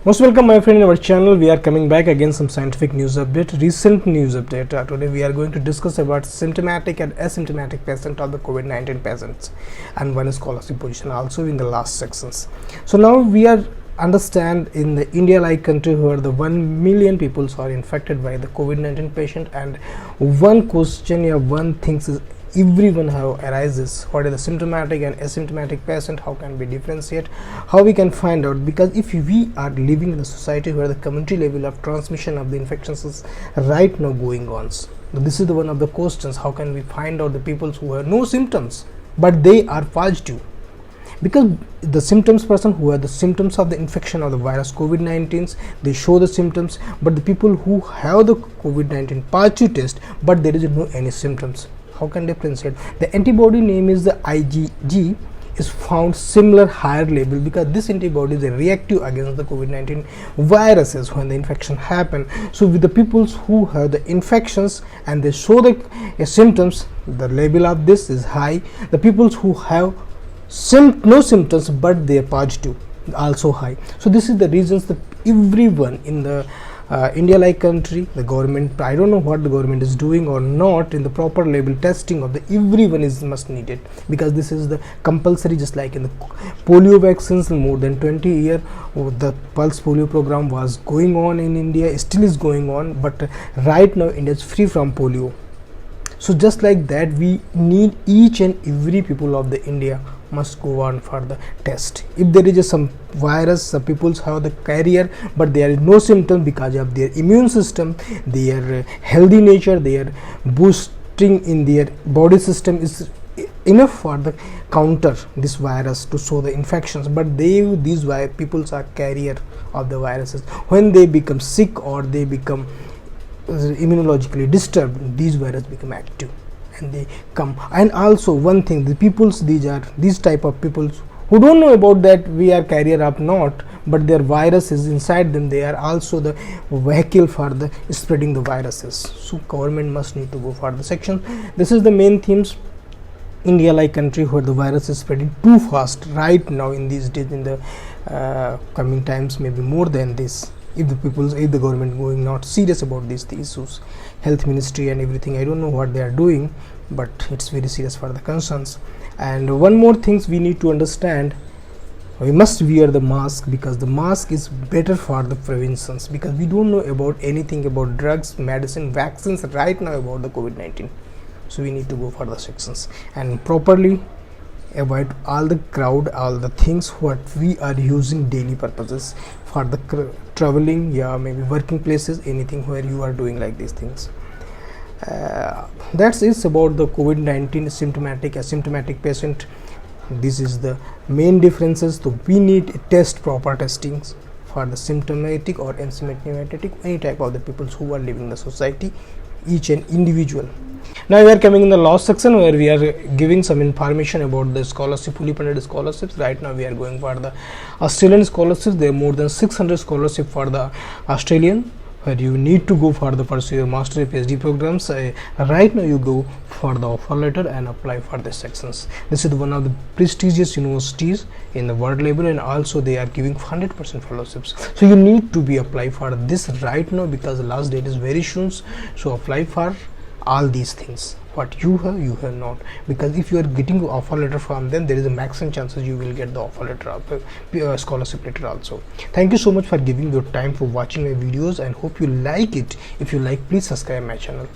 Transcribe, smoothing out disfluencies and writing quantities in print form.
Most welcome my friend in our channel. We are coming back again some scientific news update, recent news update. Today we are going to discuss about symptomatic and asymptomatic patient of the COVID-19 patients, and one scholarship position also in the last sections. So now we are understand in the India like country where the 1 million people are infected by the COVID-19 patient, and one question or one things is everyone how arises: what is the symptomatic and asymptomatic patient, how can we differentiate, how we can find out, because if we are living in a society where the community level of transmission of the infections is right now going on. So this is the one of the questions: how can we find out the people who have no symptoms but they are positive? Because the symptoms person who have the symptoms of the infection of the virus COVID-19, they show the symptoms, but the people who have the COVID-19 positive test but there is no any symptoms, how can differentiate? The antibody name is the IgG is found similar higher level, because this antibody is reactive against the COVID-19 viruses when the infection happen. So with the people who have the infections and they show the symptoms, the level of this is high. The people who have no symptoms but they are positive, also high. So this is the reasons that everyone in the India like country, the government, I don't know what the government is doing or not in the proper level testing of the everyone is must needed, because this is the compulsory, just like in the polio vaccines more than 20 years the pulse polio program was going on in India, still is going on, but right now India is free from polio. So just like that, we need each and every people of the India must go on for the test. If there is some virus, some people have the carrier but there is no symptom because of their immune system, their healthy nature, their boosting in their body system is enough for the counter this virus to show the infections, but these people are carrier of the viruses. When they become sick or they become immunologically disturbed, these viruses become active and they come. And also one thing, the peoples, these type of peoples who don't know about that we are carrier of not, but their virus is inside them, they are also the vehicle for the spreading the viruses. So government must need to go for the section. This is the main themes. India like country where the virus is spreading too fast right now in these days, in the coming times maybe more than this, if the government going not serious about these issues, health ministry and everything, I don't know what they are doing, but it's very serious for the concerns. And one more things we need to understand, we must wear the mask, because the mask is better for the preventions, because we don't know about anything about drugs, medicine, vaccines right now about the COVID-19. So we need to go for the sections and properly avoid all the crowd, all the things what we are using daily purposes for the traveling, maybe working places, anything where you are doing like these things. That's it about the COVID-19 symptomatic asymptomatic patient. This is the main differences. So we need test proper testings for the symptomatic or asymptomatic, any type of the people who are living in the society, each and individual. Now we are coming in the last section where we are giving some information about the scholarship, fully funded scholarships. Right now we are going for the Australian scholarships. There are more than 600 scholarships for the Australian, where you need to go for the pursue your master PhD programs. Right now you go for the offer letter and apply for the sections. This is one of the prestigious universities in the world level, and also they are giving 100% fellowships. So you need to be apply for this right now, because the last date is very soon. So apply for all these things what you have not, because if you are getting offer letter from them, there is a maximum chances you will get the offer letter of scholarship letter also. Thank you so much for giving your time for watching my videos, and hope you like it. If you like, please subscribe my channel.